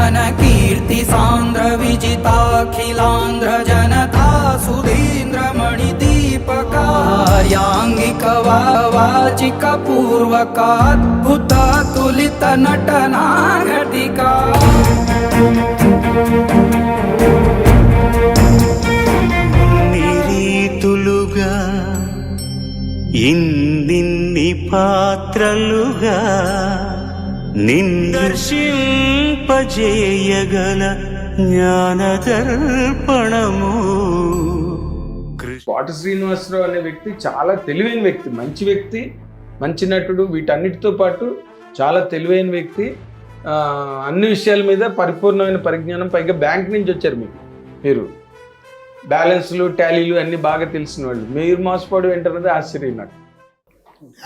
ఘన కీర్తి సాంద్ర విజితాఖిలాంధ్ర జనతా సుధీంద్ర మణి దీపకార్యాంగిక వాచిక పూర్వకాద్భుత తులిత నటనాఘటికా నిరీతులుగా ఇన్నిన్ని పాత్రలుగా నిందర్శింపజేయగల జ్ఞానదర్పణము. కోట శ్రీనివాసరావు అనే వ్యక్తి చాలా తెలివైన వ్యక్తి, మంచి వ్యక్తి, మంచి నటుడు, వీటన్నిటితో పాటు చాలా తెలివైన వ్యక్తి. అన్ని విషయాల మీద పరిపూర్ణమైన పరిజ్ఞానం, పైగా బ్యాంక్ నుంచి వచ్చారు మీరు బ్యాలెన్స్లు టాలీలు అన్నీ బాగా తెలిసిన వాళ్ళు. మీరు మోసపోవడం ఏంటన్నది ఆశ్చర్యం నాకు.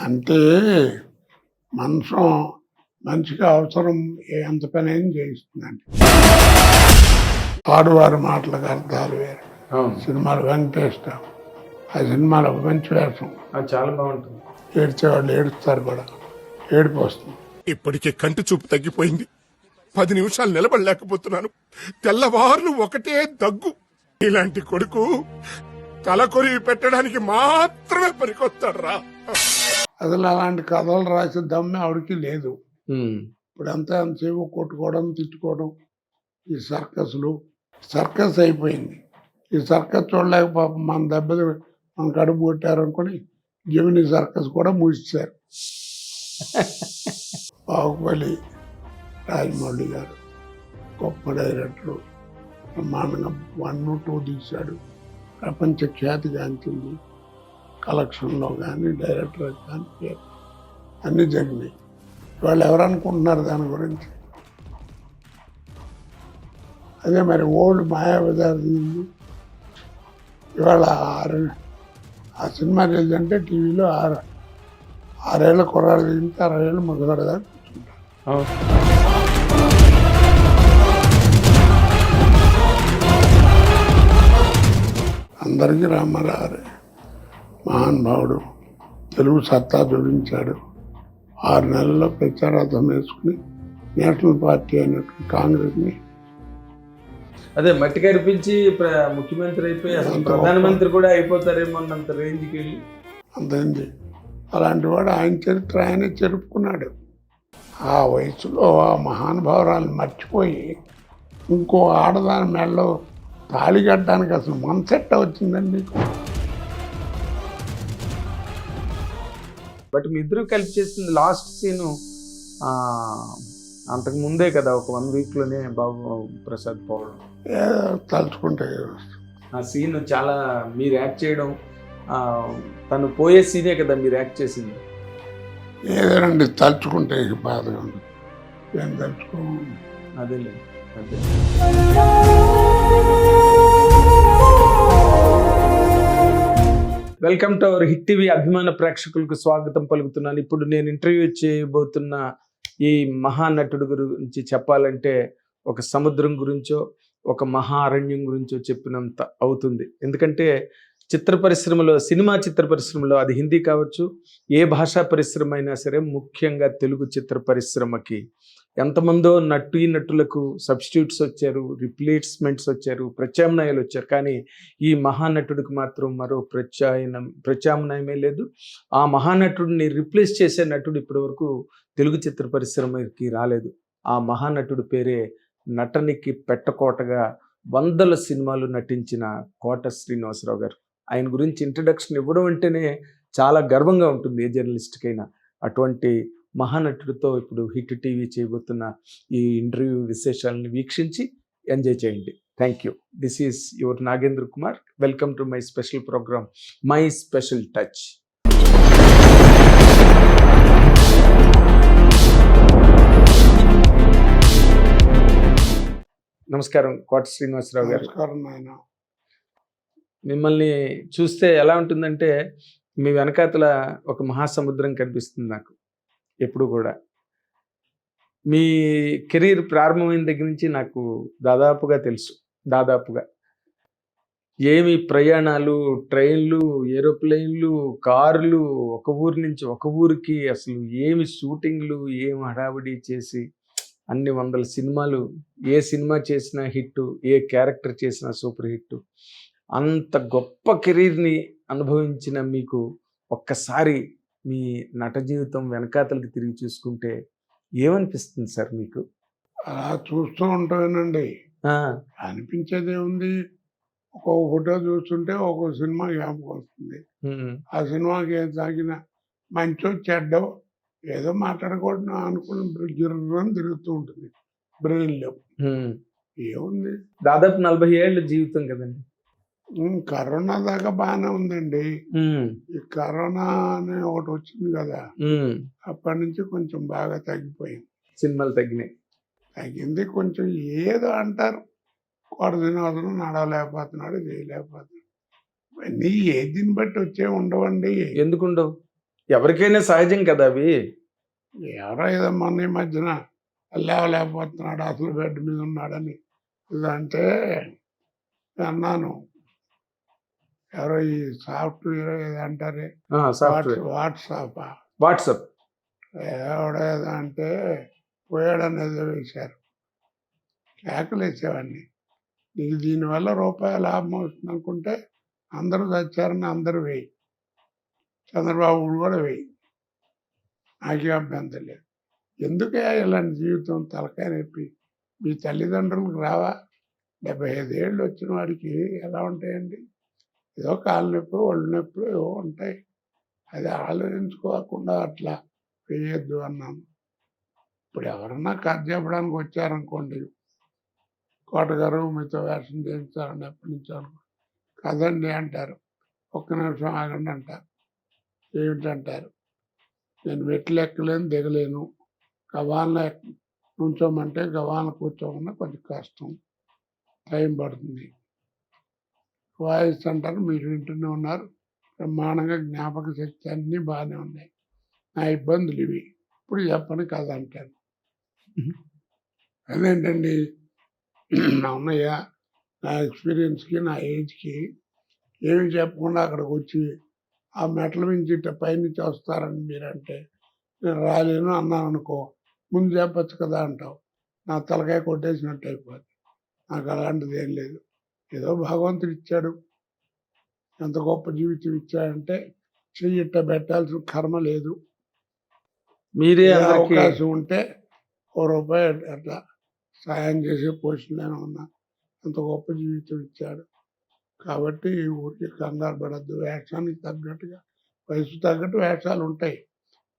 అంటే మనిషికి అవసరం ఎంత పని అయినా చేయిస్తుందండి. ఆడువారి మాటలకు అర్థాలు వేరు. సినిమాలు వెంకటేశ్వరం, ఆ సినిమాలో ఒక మంచి వేషం, అది చాలా బాగుంటుంది. ఏడ్చేవాళ్ళు ఏడుస్తారు కూడా, ఏడుపు వస్తుంది. ఇప్పటికే కంటి చూపు తగ్గిపోయింది. 10 నిమిషాలు నిలబడలేకపోతున్నాను. తెల్లవార్లు ఒకటే దగ్గు. ఇలాంటి కొడుకు తలకొరివి పెట్టడానికి మాత్రమే పనికొస్తాడు రా. అసలు అలాంటి కథలు రాసే దమ్మె ఆవిడకి లేదు. ఇప్పుడు ఎంతసేపు కొట్టుకోవడం, తిట్టుకోవడం, ఈ సర్కస్ అయిపోయింది. ఈ సర్కస్ చూడలేక పాపం మన దెబ్బలు మన కడుపు కొట్టారు అనుకుని జమిని సర్కస్ కూడా మూసేశారు. బాహుబలి రాజమౌళి గారు గొప్ప డైరెక్టరు, బ్రహ్మాండంగా 1, 2 తీశాడు. ప్రపంచ ఖ్యాతిగాంచింది. కలెక్షన్లో కానీ డైరెక్టర్ కానీ పేరు అన్నీ జరిగినాయి. వాళ్ళు ఎవరు అనుకుంటున్నారు దాని గురించి? అదే మరి ఓల్డ్ మాయాబజార్ దిగింది. ఇవాళ ఆ సినిమా రిలీజ్ అంటే టీవీలో 6 ఏళ్ళ కుర్రాడు దిగితే 60 ఏళ్ళు మగవాడు దాకా కూర్చుంటారు. అందరికీ రామారావు మహానుభావుడు, తెలుగు సత్తా చూపించాడు. 6 నెలల్లో ప్రచారార్థం వేసుకుని నేషనల్ పార్టీ అయినట్టు కాంగ్రెస్ని అదే మట్టి కనిపించి ముఖ్యమంత్రి అయిపోయి అసలు ప్రధానమంత్రి కూడా అయిపోతారేమో అన్నంత రేంజ్కి వెళ్ళి అంతైంది. అలాంటి వాడు ఆయన చరిత్ర ఆయనే చెరుపుకున్నాడు. ఆ వయసులో ఆ మహానుభావురాలను మర్చిపోయి ఇంకో ఆడదాని మెడలో తాళి కట్టడానికి అసలు మనసెట్ట వచ్చిందండి మీకు? బట్ మీ ఇద్దరు కలిపి చేసింది లాస్ట్ సీను అంతకు ముందే కదా, ఒక 1 వీక్లోనే బాబు ప్రసాద్ పోవడం. తలుచుకుంటే ఆ సీన్ చాలా మీరు యాక్ట్ చేయడం, తను పోయే సీనే కదా మీరు యాక్ట్ చేసింది. ఏదేనండి తలుచుకుంటే బాధగా ఉంది. ఏం తలుచుకో అదేలే అదే. Welcome to our hit TV అభిమాన ప్రేక్షకులకు స్వాగతం పలుకుతున్నాను. ఇప్పుడు నేను ఇంటర్వ్యూ చేయబోతున్న ఈ మహానటుడు గురించి చెప్పాలంటే ఒక సముద్రం గురించో ఒక మహారణ్యం గురించో చెప్పినంత అవుతుంది. ఎందుకంటే సినిమా చిత్ర పరిశ్రమలో అది హిందీ కావచ్చు, ఏ భాషా పరిశ్రమ అయినా సరే, ముఖ్యంగా తెలుగు చిత్ర పరిశ్రమకి ఎంతమందో నటులకు సబ్స్టిట్యూట్స్ వచ్చారు, రిప్లేస్మెంట్స్ వచ్చారు, ప్రత్యామ్నాయాలు వచ్చారు. కానీ ఈ మహానటుడికి మాత్రం మరో ప్రత్యామ్నాయమే లేదు. ఆ మహానటుడిని రిప్లేస్ చేసే నటుడు ఇప్పటివరకు తెలుగు చిత్ర పరిశ్రమకి రాలేదు. ఆ మహానటుడి పేరే నటనికి పెట్టకోటగా 100 సినిమాలు నటించిన కోట శ్రీనివాసరావు గారు. ఆయన గురించి ఇంట్రడక్షన్ ఇవ్వడం అంటేనే చాలా గర్వంగా ఉంటుంది ఏ జర్నలిస్ట్కైనా. అటువంటి మహానటుడితో ఇప్పుడు హిట్ టీవీ చేయబోతున్న ఈ ఇంటర్వ్యూ విశేషాలను వీక్షించి ఎంజాయ్ చేయండి. Thank you. This is your Nagendra Kumar. Welcome to my special programme my special touch. నమస్కారం కోట శ్రీనివాసరావు గారు. మిమ్మల్ని చూస్తే ఎలా ఉంటుందంటే మీ వెనకాతల ఒక మహాసముద్రం కనిపిస్తుంది నాకు ఎప్పుడు కూడా. మీ కెరీర్ ప్రారంభమైన దగ్గర నుంచి నాకు దాదాపుగా తెలుసు. ఏమి ప్రయాణాలు, ట్రైన్లు, ఏరోప్లేన్లు, కార్లు, ఒక ఊరి నుంచి ఒక ఊరికి, అసలు ఏమి షూటింగ్లు, ఏమి హడావిడి చేసి అన్ని 100 సినిమాలు ఏ సినిమా చేసినా హిట్, ఏ క్యారెక్టర్ చేసినా సూపర్ హిట్. అంత గొప్ప కెరీర్ని అనుభవించిన మీకు ఒక్కసారి మీ నట జీవితం వెనకాతలకి తిరిగి చూసుకుంటే ఏమనిపిస్తుంది సార్ మీకు? అలా చూస్తూ ఉంటానండి. ఆ, అనిపించేది ఏముంది, ఒక్కొక్క ఫోటో చూస్తుంటే ఒక్కొక్క సినిమా జ్ఞాపకం వస్తుంది. ఉమ్, ఆ సినిమాకి ఏం తాగిన మంచో చెడ్డో ఏదో మాట్లాడుకోవడం అనుకుని గిర్రని తిరుగుతూ ఉంటుంది బ్రెయిన్లో. ఉమ్. ఏముంది, దాదాపు 40 ఏళ్ళ జీవితం కదండి. కరోనా దాకా బాగానే ఉందండి. ఉమ్, ఈ కరోనా అనే ఒకటి వచ్చింది కదా, ఉమ్. అప్పటి నుంచి కొంచెం బాగా తగ్గిపోయింది. సినిమాలు తగ్గినాయి. తగ్గింది కొంచెం. ఏదో అంటారు, కోట శ్రీనివాసరావు నడవలేకపోతున్నాడు, చేయలేకపోతున్నాడు. ఇవన్నీ ఏదిని బట్టి వచ్చే ఉండవండి. ఎందుకుండవు? ఎవరికైనా సహజం కదా అవి. ఎవరో ఏదో మొన్న ఈ మధ్యన లేవలేకపోతున్నాడు, అసలు బెడ్ మీద ఉన్నాడని ఇదంటే అన్నాను. ఎవరో ఈ సాఫ్ట్వేర్ ఏదో అంటారే, సాఫ్ట్వేర్, వాట్సాప్ ఎవడో ఏదో అంటే పోయాడని ఏదో వేశారు. కేకలు వేసేవాడిని. నీకు దీనివల్ల రూపాయి లాభం వస్తుంది అనుకుంటే అందరూ చచ్చారని అందరూ వేయి, చంద్రబాబు కూడా వేయి, నాకే అభ్యంతరం లేదు. ఎందుకే ఇలాంటి జీవితం తలకాయ నొప్పి? మీ తల్లిదండ్రులకు రావా? 75 ఏళ్ళు వచ్చిన వాడికి ఎలా ఉంటాయండి? ఏదో కాళ్ళు నొప్పి, ఒళ్ళు నొప్పి ఏవో ఉంటాయి. అది ఆలోచించుకోకుండా అట్లా వేయొద్దు అన్నాను. ఇప్పుడు ఎవరన్నా కథ చెప్పడానికి వచ్చారనుకోండి, కోటగారు మీతో వేషం చేయించాలని ఎప్పటి నుంచో అనుకో, కదండి అంటారు. ఒక్క నిమిషం ఆగండి అంటారు. ఏమిటంటారు? నేను మెట్లు ఎక్కలేను, దిగలేను, గవాన్లో నుంచోమంటే గవాన్లో కూర్చోమన్నా కొంచెం కష్టం, టైం పడుతుంది. వాయిస్ అంటారు, మీరు వింటూనే ఉన్నారు, బ్రహ్మాండంగా జ్ఞాపక శక్తి అన్నీ బాగానే ఉన్నాయి, నా ఇబ్బందులు ఇవి, ఇప్పుడు చెప్పని కదా అంటాను. అదేంటండి, నా ఉన్నయ్య, నా ఎక్స్పీరియన్స్కి, నా ఏజ్కి ఏమి చెప్పకుండా అక్కడికి వచ్చి ఆ మెట్ల నుంచి ఇట్ట పైనుంచి వస్తారని మీరంటే నేను రాలేను అన్నాను అనుకో, ముందు చెప్పచ్చు కదా అంటావు. నా తలకాయ కొట్టేసినట్టు అయిపోద్ది. నాకు అలాంటిది ఏం లేదు. ఏదో భగవంతుడు ఇచ్చాడు, ఎంత గొప్ప జీవితం ఇచ్చాడంటే చెయ్యి ఇట్ట పెట్టాల్సిన కర్మ లేదు. మీరే ఏ అందరికీ అవకాశం ఉంటే ₹1 అట్లా సాయం చేసే పొజిషన్లోనే ఉన్నా. అంత గొప్ప జీవితం ఇచ్చాడు కాబట్టి ఊరికి కంగారు పడద్దు. వేషానికి తగ్గట్టుగా, వయసు తగ్గట్టు వేషాలు ఉంటాయి.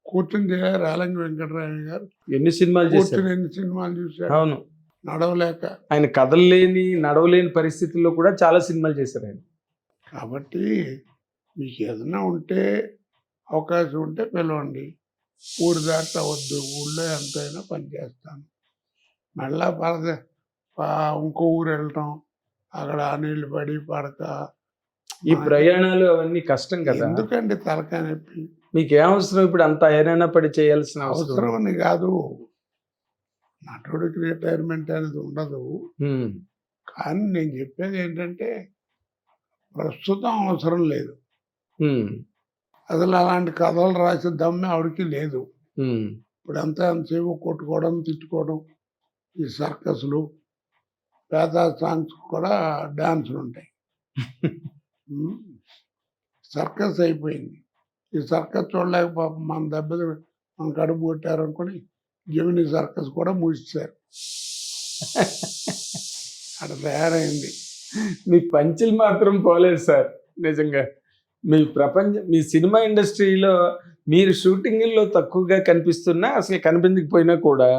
కూర్చుని రాలంగి వెంకటరామయ్య గారు ఎన్ని సినిమాలు చేశారు? కూర్చుని ఎన్ని సినిమాలు చూశాడు, అవును, నడవలేక. ఆయన కదలలేని, నడవలేని పరిస్థితుల్లో కూడా చాలా సినిమాలు చేశారు ఆయన. కాబట్టి మీకు ఏదైనా ఉంటే, అవకాశం ఉంటే పిలవండి. ఊరు దాటి వద్దు, ఊళ్ళో ఎంతైనా పనిచేస్తాను. మళ్ళా ఇంకో ఊరు వెళ్ళటం, అక్కడ నీళ్ళు పడి పడక, ఈ ప్రయాణాలు అవన్నీ కష్టం కదా. ఎందుకండి తలకాయ నొప్పి? మీకు ఏం అవసరం ఇప్పుడు అంత ఐరైనా పడి చేయాల్సిన అవసరం? అవసరం అని కాదు, నటుడికి రిటైర్మెంట్ అనేది ఉండదు. ఉమ్, కానీ నేను చెప్పేది ఏంటంటే ప్రస్తుతం అవసరం లేదు. ఉమ్, అసలు అలాంటి కథలు రాసే దమ్మె ఆవిడకి లేదు. ఉమ్. ఇప్పుడు ఎంతసేపు కొట్టుకోవడం, తిట్టుకోవడం, ఈ సర్కస్లు, పేద సాంగ్స్ కూడా డాన్సులు ఉంటాయి. సర్కస్ అయిపోయింది. ఈ సర్కస్ చూడలేక పాపం మన దెబ్బలు మన కడుపు కొట్టారు అనుకుని జమినీ సర్కస్ కూడా మూసేశారు. అక్కడ తయారైంది. మీ పంచులు మాత్రం పోలేదు సార్. నిజంగా మీ సినిమా ఇండస్ట్రీలో మీరు షూటింగ్లో తక్కువగా కనిపిస్తున్నా, అసలు కనిపించకపోయినా కూడా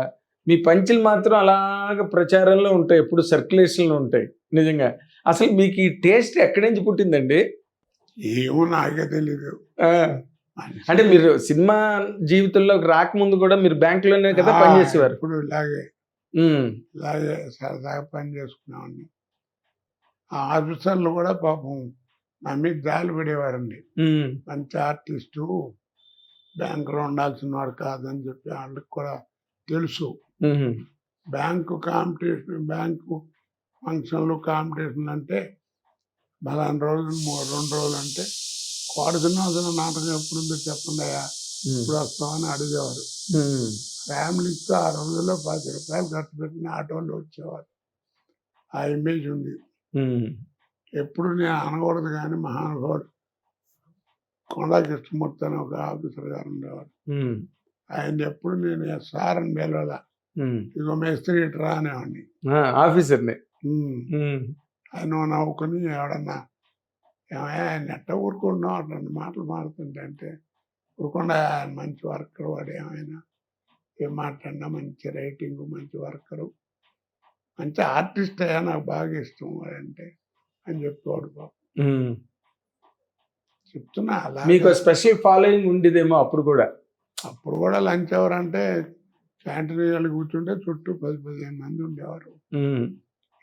మీ పంచులు మాత్రం అలాగ ప్రచారంలో ఉంటాయి, ఎప్పుడు సర్క్యులేషన్లో ఉంటాయి. నిజంగా అసలు మీకు ఈ టేస్ట్ ఎక్కడి నుంచి పుట్టిందండి? ఏమో నాకే తెలీదు. అంటే మీరు సినిమా జీవితంలోకి రాకముందు కూడా మీరు బ్యాంకులోనే కదా పనిచేసేవారు? ఇప్పుడు ఇలాగే సరదాగా పని చేసుకున్నామండి. ఆ ఆఫీసర్లు కూడా పాపం నా మీద జాలి పడేవారండి. మంచి ఆర్టిస్టు, బ్యాంకులో ఉండాల్సిన వాడు కాదని చెప్పి వాళ్ళకి కూడా తెలుసు. బ్యాంకు కాంపిటీషన్, బ్యాంకు ఫంక్షన్లు, కాంపిటీషన్లు అంటే బలాన్ని రోజులు 2 రోజులు అంటే కోట శ్రీనివాసరావు నాటకం ఎప్పుడుందో చెప్పండి అయ్యా ఇప్పుడు వస్తామని అడిగేవారు. ఫ్యామిలీతో ఆ రోజుల్లో 10 రూపాయలు ఖర్చు పెట్టిన ఆటోలో వచ్చేవారు. ఆ ఇమేజ్ ఉంది. ఎప్పుడు నేను అనకూడదు కానీ మహానుభావుడు కొండా కృష్ణమూర్తి అని ఒక ఆఫీసర్ గారు ఉండేవారు. ఆయన ఎప్పుడు నేను సార్ అని పిలవాల, ఇదిగో మేస్త్రి ఇట్రా అనేవాడిని. ఆఫీసర్ని ఆయన నవ్వుకుని ఎవడన్నా ఏమయ్యా ఆయన ఎట్ట ఊరుకున్నావు అట్లాంటి మాటలు మాడుతుంటే అంటే, ఊరుకుండా ఆయన మంచి వర్కర్ వాడు, ఏమైనా ఏం మాట్లాడినా మంచి రైటింగ్, మంచి వర్కరు, మంచి ఆర్టిస్ట్ అయ్యా, నాకు బాగా ఇష్టం వాడంటే అని చెప్పేవాడు బాబు. చెప్తున్నా అలా. మీకు స్పెషల్ ఫాలోయింగ్ ఉండేదేమో అప్పుడు కూడా. అప్పుడు కూడా లంచ్ అవర్ అంటే క్యాంటీన్ వాళ్ళు కూర్చుంటే చుట్టూ 10-15 మంది ఉండేవారు.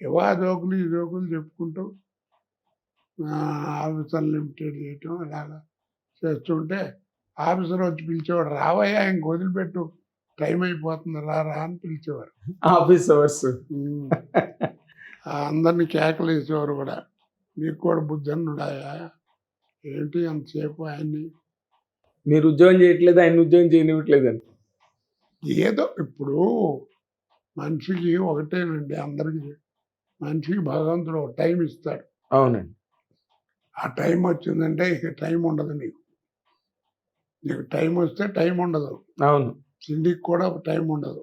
ఏవో ఆ జోకులు ఈ జోకులు చెప్పుకుంటూ ఆఫీసర్ లిమిటెడ్ చేయటం అలాగా చేస్తుంటే ఆఫీసర్ వచ్చి పిలిచేవాడు, రావయ్యా ఇంక వదిలిపెట్టు, టైం అయిపోతుంది రా అని పిలిచేవారు. ఆఫీస్ అవర్స్ అందరినీ కేకలు వేసేవారు కూడా. మీకు కూడా బుద్ధి ఉన్నాయా ఏంటి అంతసేపు ఆయన్ని, మీరు ఉద్యోగం చేయట్లేదు, ఆయన ఉద్యోగం చేయనివ్వట్లేదని. ఏదో ఇప్పుడు మనిషికి ఒకటేనండి, అందరికి మనిషికి భగవంతుడు ఒక టైం ఇస్తాడు. అవునండి. ఆ టైం వచ్చిందంటే ఇక టైం ఉండదు నీకు. నీకు టైం వస్తే టైం ఉండదు. అవును. తిండికి కూడా టైం ఉండదు.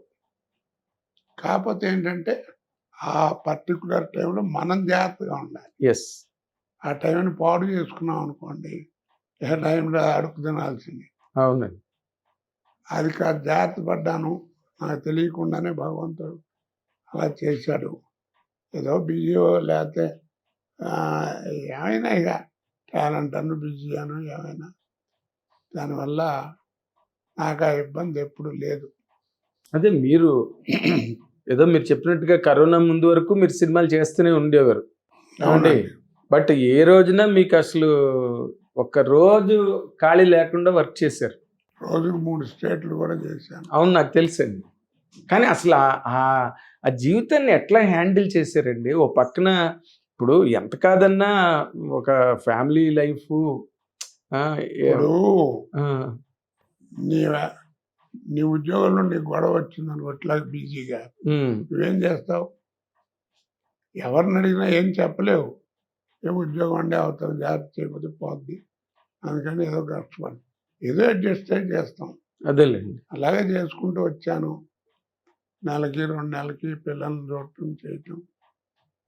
కాకపోతే ఏంటంటే ఆ పర్టికులర్ టైంలో మనం జాగ్రత్తగా ఉండాలి. ఎస్. ఆ టైంని పాడు చేసుకున్నాం అనుకోండి, ఏ టైంలో అడుగు తినాల్సింది. అవునండి. అది కాదు, జాగ్రత్త పడ్డాను, నాకు తెలియకుండానే భగవంతుడు అలా చేశాడు. ఏదో బిజీయో లేకపోతే ఏమైనా ఇక టాలెంట్ అను బిజీ అను ఏమైనా, దానివల్ల నాకు ఆ ఇబ్బంది ఎప్పుడు లేదు. అదే మీరు ఏదో మీరు చెప్పినట్టుగా కరోనా ముందు వరకు మీరు సినిమాలు చేస్తూనే ఉండేవారు. అవునండి. బట్ ఏ రోజున మీకు అసలు ఒక్క రోజు ఖాళీ లేకుండా వర్క్ చేశారు. రోజుకు 3 స్టేట్లు కూడా చేశాను. అవును, నాకు తెలుసండి. కానీ అసలు ఆ జీవితాన్ని ఎట్లా హ్యాండిల్ చేశారండి? ఓ పక్కన ఇప్పుడు ఎంత కాదన్నా ఒక ఫ్యామిలీ లైఫ్. ఇప్పుడు నీ ఉద్యోగంలో నీకు గొడవ వచ్చిందని అట్లా బిజీగా నువ్వేం చేస్తావు? ఎవరిని అడిగినా ఏం చెప్పలేవు. ఏ ఉద్యోగం అంటే అవుతావు, జాగ్రత్త చేయకపోతే పోద్ది, అందుకని ఏదో కష్టపడి ఏదో అడ్జస్ట్ చేస్తాం. అదేలేండి. అలాగే చేసుకుంటూ వచ్చాను. నెలకి 2 నెలలకి పిల్లల్ని చూడటం చేయటం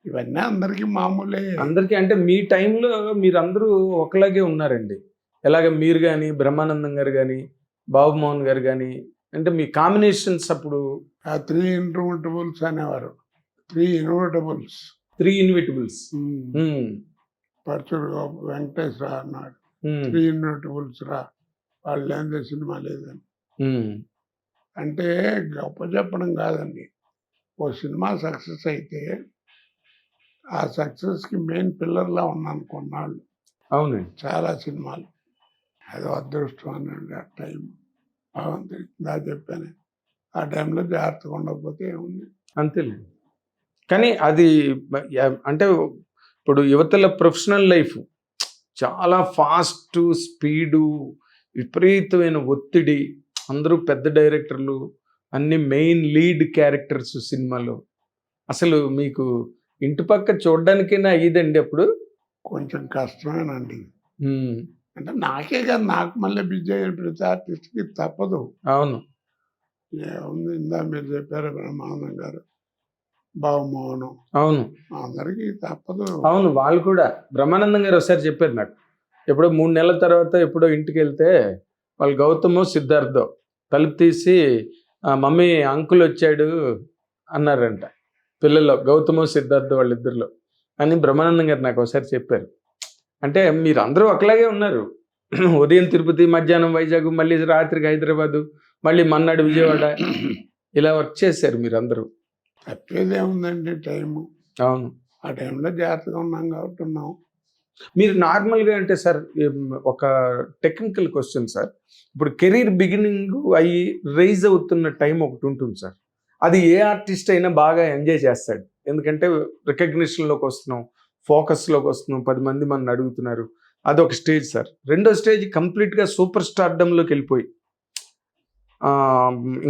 ఇవన్నీ అందరికీ మామూలే. అందరికీ అంటే మీ టైంలో మీరందరూ ఒకలాగే ఉన్నారండి. ఎలాగ మీరు కానీ, బ్రహ్మానందం గారు కానీ, బాబుమోహన్ గారు కానీ, అంటే మీ కాంబినేషన్స్ అప్పుడు ఆ 3 ఇన్విటబుల్స్ అనేవారు. 3 ఇన్విటబుల్స్. 3 ఇన్విటబుల్స్. పరచుడు వెంకటేశ్వర అన్నాడు, 3 ఇన్విటబుల్స్ రా, వాళ్ళు లేని సినిమా లేదని. అంటే గొప్ప చెప్పడం కాదండి, ఓ సినిమా సక్సెస్ అయితే ఆ సక్సెస్కి మెయిన్ పిల్లర్లా ఉన్నాను కొన్నాళ్ళు. అవునండి. చాలా సినిమాలు అదో అదృష్టం అనండి. ఆ టైం భగవంతుడికి దా చెప్పాను, ఆ టైంలో జాగ్రత్తగా ఉండకపోతే ఏముంది. అంతేలేండి. కానీ అది అంటే ఇప్పుడు యువతల ప్రొఫెషనల్ లైఫ్ చాలా ఫాస్ట్ స్పీడు, విపరీతమైన ఒత్తిడి, అందరూ పెద్ద డైరెక్టర్లు, అన్ని మెయిన్ లీడ్ క్యారెక్టర్స్ సినిమాలో. అసలు మీకు ఇంటి పక్క చూడడానికైనా అయ్యిదండి అప్పుడు? కొంచెం కష్టమేనండి. అంటే నాకే కాదు, నాకు మళ్ళీ బిజీ అయిన ప్రతి ఆర్టిస్ట్కి తప్పదు. అవును. ఏముంది, ఇందా మీరు చెప్పారు బ్రహ్మానందం గారు, బాబుమోహన్, అవును, అందరికీ తప్పదు. అవును. వాళ్ళు కూడా బ్రహ్మానందం గారు ఒకసారి చెప్పారు నాకు, ఎప్పుడో 3 నెలల తర్వాత ఎప్పుడో ఇంటికి వెళ్తే వాళ్ళు గౌతమో సిద్ధార్థో తలుపు తీసి మమ్మీ అంకుల్ వచ్చాడు అన్నారంట. పిల్లల్లో గౌతమో సిద్ధార్థ వాళ్ళిద్దరిలో అని బ్రహ్మానందం గారు నాకు ఒకసారి చెప్పారు. అంటే మీరు అందరూ ఒకలాగే ఉన్నారు. ఉదయం తిరుపతి, మధ్యాహ్నం వైజాగ్, మళ్ళీ రాత్రికి హైదరాబాదు, మళ్ళీ మన్నాడు విజయవాడ, ఇలా వర్క్ చేశారు మీరు అందరూ. తప్పేదేముందండి టైము. అవును. ఆ టైంలో జాగ్రత్తగా ఉన్నాం కాబట్టి ఉన్నాం. మీరు నార్మల్గా అంటే సార్ ఒక టెక్నికల్ క్వశ్చన్ సార్, ఇప్పుడు కెరీర్ బిగినింగ్ అయ్యి రైజ్ అవుతున్న టైం ఒకటి ఉంటుంది సార్, అది ఏ ఆర్టిస్ట్ అయినా బాగా ఎంజాయ్ చేస్తాడు. ఎందుకంటే రికగ్నిషన్లోకి వస్తున్నాం, ఫోకస్లోకి వస్తున్నాం, 10 మంది మన అడుగుతున్నారు, అదొక స్టేజ్ సార్. రెండో స్టేజ్ కంప్లీట్గా సూపర్ స్టార్డమ్లోకి వెళ్ళిపోయి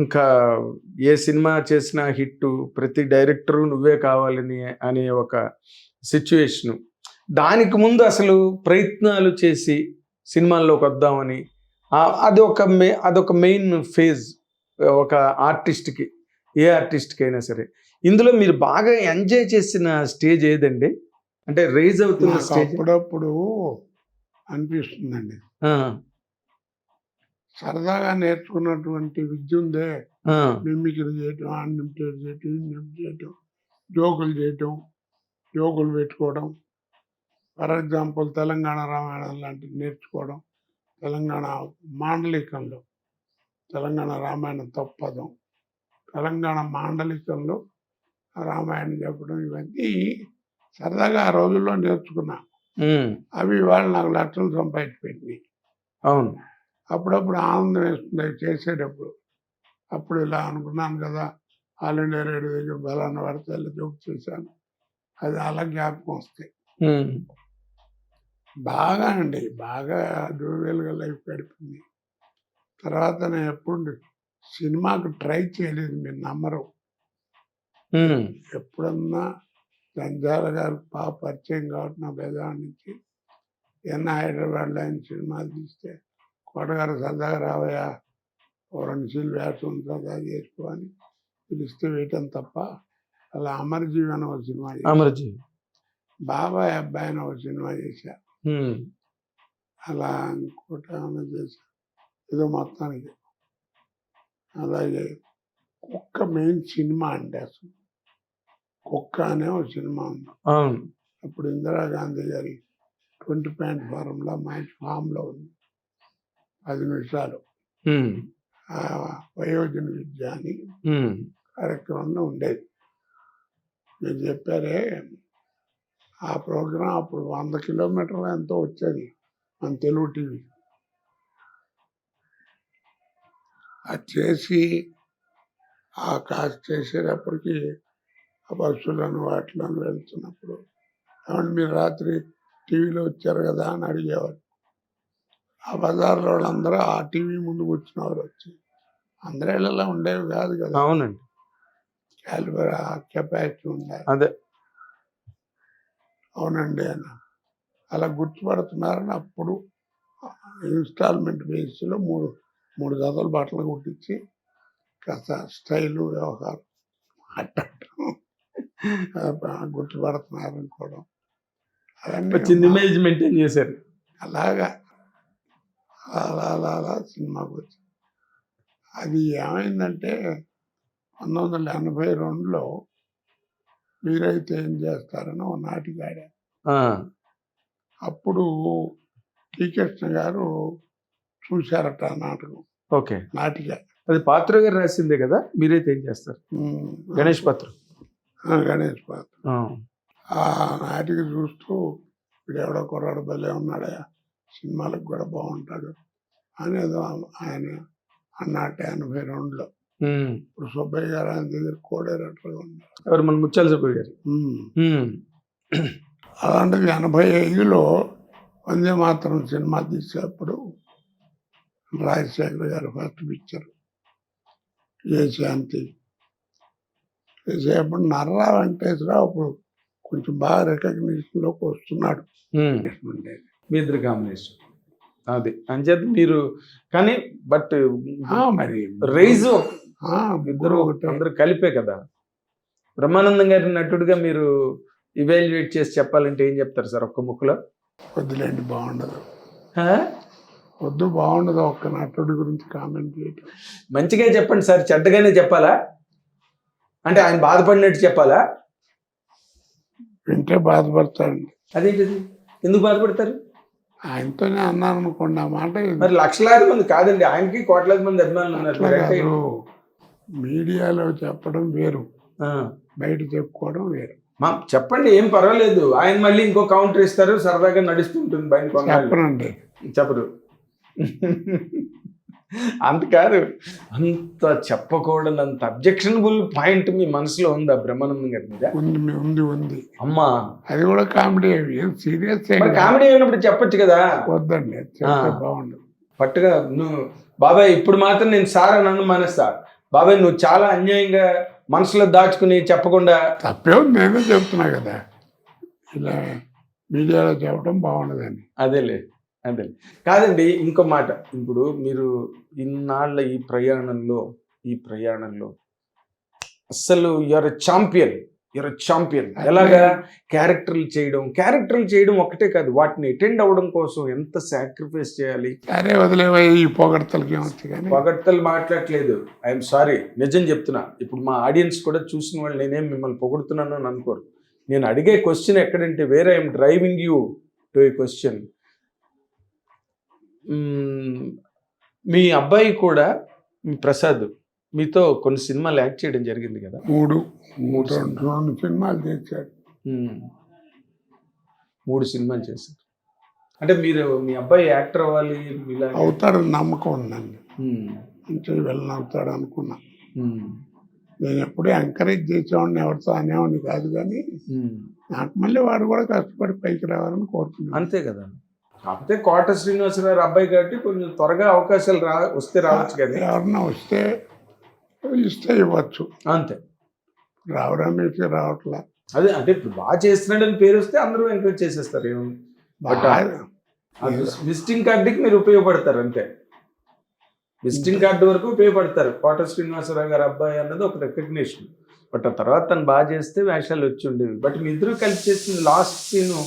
ఇంకా ఏ సినిమా చేసినా హిట్, ప్రతి డైరెక్టరు నువ్వే కావాలని అనే ఒక సిచ్యువేషను. దానికి ముందు అసలు ప్రయత్నాలు చేసి సినిమాల్లోకి వద్దామని అదొక మెయిన్ ఫేజ్ ఒక ఆర్టిస్ట్కి, ఏ ఆర్టిస్ట్కి అయినా సరే. ఇందులో మీరు బాగా ఎంజాయ్ చేసిన స్టేజ్ ఏదండి? అంటే రైజ్ అవుతున్న నాకు స్టేజ్. అప్పుడప్పుడు అనిపిస్తుందండి, సరదాగా నేర్చుకున్నటువంటి విద్య ఉందే, మిమిక్రీ చేయటం, అన్లిమిటెడ్ చేయటం, ఇన్లిమిటెడ్ చేయటం, జోకులు పెట్టుకోవడం. ఫర్ ఎగ్జాంపుల్ తెలంగాణ రామాయణం లాంటివి నేర్చుకోవడం, తెలంగాణ మాండలికంలో తెలంగాణ రామాయణం తప్పదం, తెలంగాణ మాండలికంలో రామాయణం చెప్పడం, ఇవన్నీ సరదాగా ఆ రోజుల్లో నేర్చుకున్నా. అవి వాళ్ళు నాకు లక్షలు సంపాదించిపెట్టినాయి. అవును. అప్పుడప్పుడు ఆనందం వేస్తుంది అవి చేసేటప్పుడు. అప్పుడు ఇలా అనుకున్నాను కదా, ఆల్ ఇండియా రేడియో దగ్గర బలాన్ని పడితే ఇలా జోక్ చేశాను, అది అలా జ్ఞాపకం వస్తాయి. బాగా అండి, బాగా జోవియల్గా లైఫ్ గడిపింది. తర్వాత నేను ఎప్పుడు సినిమాకు ట్రై చేయలేదు, మీరు నమ్మరు. ఎప్పుడన్నా జంజాల గారు బాగా పరిచయం కాబట్టి నా బెజవాడ నుంచి హైదరాబాద్లో ఆయన సినిమాలు తీస్తే, కోటగారు సరదాగా రావయ్యా, ఓ 2 సీన్లు వేస్తాం సరదా చేసుకోని పిలిస్తే వేయటం తప్ప. అలా అమరజీవి అని ఒక సినిమా చేశాను, బాబాయ్ అబ్బాయి అని ఒక సినిమా చేశా, అలా ఇంకోటి ఏమైనా చేశా ఏదో మొత్తానికి. అలాగే కుక్క మెయిన్ సినిమా అండి, అసలు కుక్క అనే ఒక సినిమా ఉంది. అప్పుడు ఇందిరాగాంధీ గారి 20 ప్లాట్ఫారంలో మంచి ఫామ్లో ఉంది, 10 నిమిషాలు వయోజన విద్య అని కార్యక్రమంలో ఉండేది. మీరు చెప్పారే ఆ ప్రోగ్రాం అప్పుడు 100 కిలోమీటర్లు ఎంతో వచ్చేది మన తెలుగు టీవీ. అది చేసి ఆ కాస్ట్ చేసేటప్పటికి ఆ బస్సులను వాటిలను వెళ్తున్నప్పుడు, ఏమంటే మీరు రాత్రి టీవీలో వచ్చారు కదా అని అడిగేవారు. ఆ బజార్లో వాళ్ళందరూ ఆ టీవీ ముందుకు వచ్చినవారు వచ్చి, అందరూ ఇళ్ళలో ఉండేవి కాదు కదా. అవునండి. కెపాసిటీ ఉండాలి. అదే. అవునండి అన్న అలా గుర్తుపడుతున్నారని అప్పుడు ఇన్స్టాల్మెంట్ బేస్లో మూడు జతలు బట్టలు కుట్టించి కాస్త స్టైలు వ్యవహారం మాట్లాడటం గుర్తుపడుతున్నారు అనుకోవడం, చిన్న ఇమేజ్ మెయింటైన్ చేశారు. అలాగా అలా సినిమాకి వచ్చి. అది ఏమైందంటే 1982లో మీరైతే ఏం చేస్తారని ఒక నాటిక ఆడారు. అప్పుడు టి. కృష్ణ గారు చూశారట ఆ నాటకం. ఓకే. నాటిక అది పాత్ర గారు రాసిందే కదా, మీరైతే ఏం చేస్తారు? గణేష్ పాత్ర. గణేష్ పాత్ర. ఆ నాటిక చూస్తూ ఇప్పుడు ఎవడో కుర్రాడు భలే ఉన్నాడా, సినిమాలకు కూడా బాగుంటాడు అనేది ఆయన అన్నట్టు 82లో. ఇప్పుడు సుబ్బయ్య గారు ఆయన దగ్గర కోడేరట్లుగా ఉన్నారు. ఎవరు? మన ముత్యాల సుబ్బయ్య గారు. అలాంటిది 85లో వందే మాతరం సినిమా తీసేటప్పుడు రాజశేఖర్ గారు ఫస్ట్ పిక్చర్ ఏ శాంతి చేసేటప్పుడు నర్రా వెంకటేశ్వరరావు అప్పుడు కొంచెం బాగా రికగ్నిషన్లోకి వస్తున్నాడు. మీ ఇద్దరు కాంబినేషన్ అది అంచేత మీరు కానీ బట్ మరి రైజ్ ఇద్దరు అందరూ కలిపే కదా. బ్రహ్మానందం గారి నటుడుగా మీరు ఇవాల్యుయేట్ చేసి చెప్పాలంటే ఏం చెప్తారు సార్ ఒక్క ముక్కలో? వద్దులేండి, బాగుండదు. బాగుండదు ఒక్క నటుడి గురించి కామెంట్ చేయటం. మంచిగా చెప్పండి సార్, చెడ్డగానే చెప్పాలా? అంటే ఆయన బాధపడినట్టు చెప్పాలా? వింటే బాధపడతాడండి. అదేంటిది, ఎందుకు బాధపడతారు? ఆయనతోనే అన్నాను అనుకోండి ఆ మాట. మరి లక్షలాది మంది కాదండి, ఆయనకి కోట్లాది మంది అభిమానులు ఉన్నారు. మీడియాలో చెప్పడం వేరు, బయట చెప్పుకోవడం వేరు. చెప్పండి, ఏం పర్వాలేదు. ఆయన మళ్ళీ ఇంకో కౌంటర్ ఇస్తారు, సరదాగా నడుస్తుంటుంది బయట. చెప్పనండి, చెప్పరు. అంత కాదు, అంత చెప్పకూడదంత అబ్జెక్షనబుల్ పాయింట్ మీ మనసులో ఉందా బ్రహ్మానందం గారి మీద? ఉంది. అమ్మా, అది కూడా కామెడీ. సీరియస్ కామెడీ అయినప్పుడు చెప్పొచ్చు కదా. వద్దండి, బాగుండదు. పట్టుగా నువ్వు బాబాయ్ ఇప్పుడు మాత్రం నేను సార్ అని మానేస్తా. బాబాయ్ నువ్వు చాలా అన్యాయంగా మనసులో దాచుకుని చెప్పకుండా. తప్పే నేనే చెప్తున్నా కదా, ఇలా మీడియాలో చెప్పడం బాగుండదని. అదేలే కాదండి. ఇంకో మాట, ఇప్పుడు మీరు ఇన్నాళ్ళ ఈ ప్రయాణంలో అస్సలు యూఆర్ ఛాంపియన్. ఎలాగా క్యారెక్టర్లు చేయడం ఒక్కటే కాదు, వాటిని అటెండ్ అవ్వడం కోసం ఎంత సాక్రిఫైస్ చేయాలి. అరే వదిలేవా ఈ పొగడ్తలకి ఏమొచ్చు, కానీ పొగడ్తలు మాట్లాడలేదు. ఐఎమ్ సారీ, నిజం చెప్తున్నా. ఇప్పుడు మా ఆడియన్స్ కూడా చూసిన వాళ్ళు నేనేం మిమ్మల్ని పొగుడుతున్నాను అని అనుకోరు. నేను అడిగే క్వశ్చన్ ఎక్కడంటే వేరే I'm driving you to a question. మీ అబ్బాయి కూడా, మీ ప్రసాద్, మీతో కొన్ని సినిమాలు యాక్ట్ చేయడం జరిగింది కదా. మూడు సినిమాలు చేశాడు. 3 సినిమాలు చేశారు. అంటే మీరు మీ అబ్బాయి యాక్టర్ అవ్వాలి ఇలా అవుతాడని నమ్మకం ఉందండి. మంచిగా వెళ్ళని అవుతాడు అనుకున్నా. నేను ఎప్పుడూ ఎంకరేజ్ చేసేవాడిని, ఎవరితో అనేవాడిని కాదు, కానీ నాకు మళ్ళీ వాడు కూడా కష్టపడి పైకి రావాలని కోరుకున్నాను. అంతే కదా. కాకపోతే కోట శ్రీనివాసరావు అబ్బాయి కాబట్టి కొంచెం త్వరగా అవకాశాలు వస్తే రావచ్చు కదా. ఎవరన్నా ఇస్తే ఇవ్వచ్చు, అంతే. రావడానికి రావట్లా. అదే అంటే ఇప్పుడు బాగా చేస్తున్నాడని పేరు వస్తే అందరూ ఎంకరేజ్ చేసేస్తారు. విజిటింగ్ కార్డుకి మీరు ఉపయోగపడతారు అంతే. విజిటింగ్ కార్డు వరకు ఉపయోగపడతారు. కోట శ్రీనివాసరావు గారు అబ్బాయి అన్నది ఒక రికగ్నిషన్. బట్ ఆ తర్వాత తను బాగా చేస్తే వేషాలు వచ్చి ఉండేవి. బట్ మీ ఇద్దరు కలిసి చేసిన లాస్ట్ సీను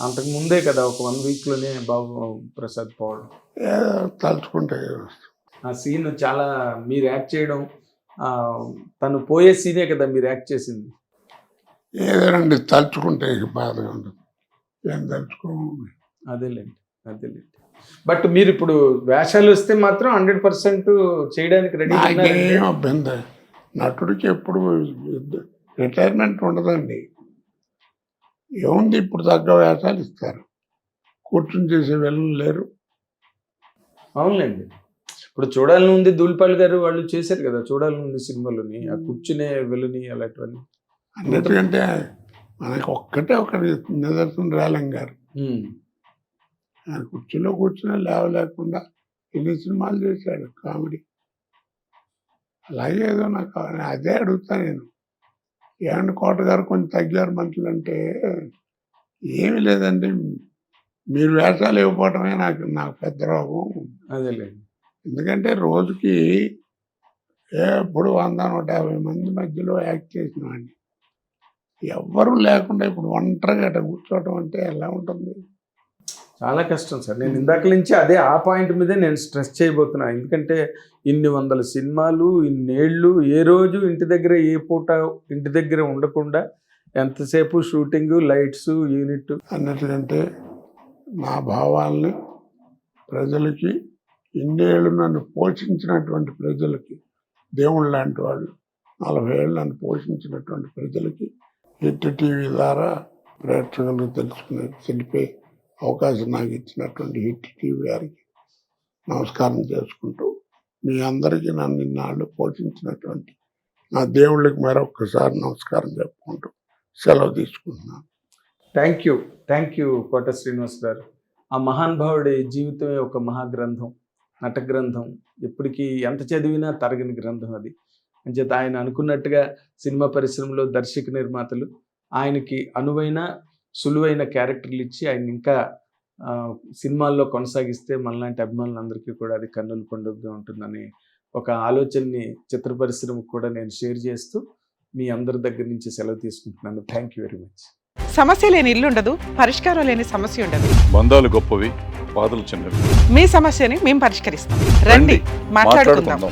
అంతకు ముందే కదా, ఒక 1 వీక్లోనే బాబు ప్రసాద్ పోవడం. తలుచుకుంటే ఆ సీన్ చాలా మీరు యాక్ట్ చేయడం, తను పోయే సీనే కదా మీరు యాక్ట్ చేసింది. ఏదేనండి, తలుచుకుంటే బాధగా ఉండదు, ఏం తలుచుకో. అదేలేండి. బట్ మీరు ఇప్పుడు వేషాలు వస్తే మాత్రం 100% చేయడానికి రెడీ. ఏం అభ్యంతరం, నటుడికి ఎప్పుడు రిటైర్మెంట్ ఉండదండి. ఏముంది, ఇప్పుడు తగ్గ వేషాలు ఇస్తారు, కూర్చుని చేసే వెళ్ళం లేరు. అవునులేండి. ఇప్పుడు చూడాలని ఉంది, దూల్పాల్ గారు వాళ్ళు చేశారు కదా చూడాలని ఉంది సినిమాలోని, ఆ కూర్చునే వెళ్ళని అలాంటివన్నీ. అన్నిటికంటే మనకి ఒకటి నిదర్శనం రేలం గారు. ఆయన కుర్చీలో కూర్చుని లేవలేకుండా ఎన్ని సినిమాలు చేశాడు కామెడీ. అలాగే ఏదో నాకు అదే అడుగుతా నేను, ఏమండి కోట గారు కొంచెం తగ్గారు మనుషులు అంటే, ఏమీ లేదండి, మీరు వేషాలు ఇవ్వకపోవటమే నాకు పెద్ద రోగం. అదేలేండి. ఎందుకంటే రోజుకి ఎప్పుడు 100-150 మంది మధ్యలో యాక్ట్ చేసిన వాడిని, ఎవ్వరూ లేకుండా ఇప్పుడు ఒంటరిగా అట్లా కూర్చోవటం అంటే ఎలా ఉంటుంది? చాలా కష్టం సార్. నేను ఇందాక నుంచి ఆ పాయింట్ మీదే నేను స్ట్రెస్ చేయబోతున్నా. ఎందుకంటే ఇన్ని 100 సినిమాలు, ఇన్నేళ్ళు, ఏ రోజు ఇంటి దగ్గర ఏ పూట ఇంటి దగ్గర ఉండకుండా ఎంతసేపు షూటింగ్, లైట్స్, యూనిట్. అన్నిటికంటే నా భావాల్ని ప్రజలకి, ఇన్నేళ్ళు నన్ను పోషించినటువంటి ప్రజలకి, దేవుళ్ళు లాంటి వాళ్ళు 40 ఏళ్ళు నన్ను పోషించినటువంటి ప్రజలకి హిట్ టీవీ ద్వారా ప్రేక్షకులకు తెలిపే అవకాశం నాకు ఇచ్చినటువంటి హిట్ టీవీ గారికి నమస్కారం చేసుకుంటూ, మీ అందరికీ నన్ను ఇన్నాళ్ళు పోషించినటువంటి నా దేవుళ్ళకి మరొక్కసారి నమస్కారం చెప్పుకుంటూ సెలవు తీసుకుంటున్నాను. థ్యాంక్ యూ కోట శ్రీనివాస్ గారు. ఆ మహానుభావుడి జీవితమే ఒక మహాగ్రంథం, నటగ్రంథం. ఎప్పటికీ ఎంత చదివినా తరగని గ్రంథం అది. అంచేత ఆయన అనుకున్నట్టుగా సినిమా పరిశ్రమలో దర్శక నిర్మాతలు ఆయనకి అనువైన, సులువైన క్యారెక్టర్లు ఇచ్చి ఆయన ఇంకా సినిమాల్లో కొనసాగిస్తే మనలాంటి అభిమానులందరికీ కూడా అది కన్నుల పండుగగా ఉంటుందని ఒక ఆలోచనని చిత్ర పరిశ్రమకు కూడా నేను షేర్ చేస్తూ మీ అందరి దగ్గర నుంచి సెలవు తీసుకుంటున్నాను. Thank you very much. సమస్య లేని ఇల్లు ఉండదు, పరిష్కారం లేని సమస్య ఉండదు. బంధాలు గొప్పవి, బాధలు చిన్నవి. మీ సమస్యని మేము పరిష్కరిస్తాం. రండి, మాట్లాడుకుందాం.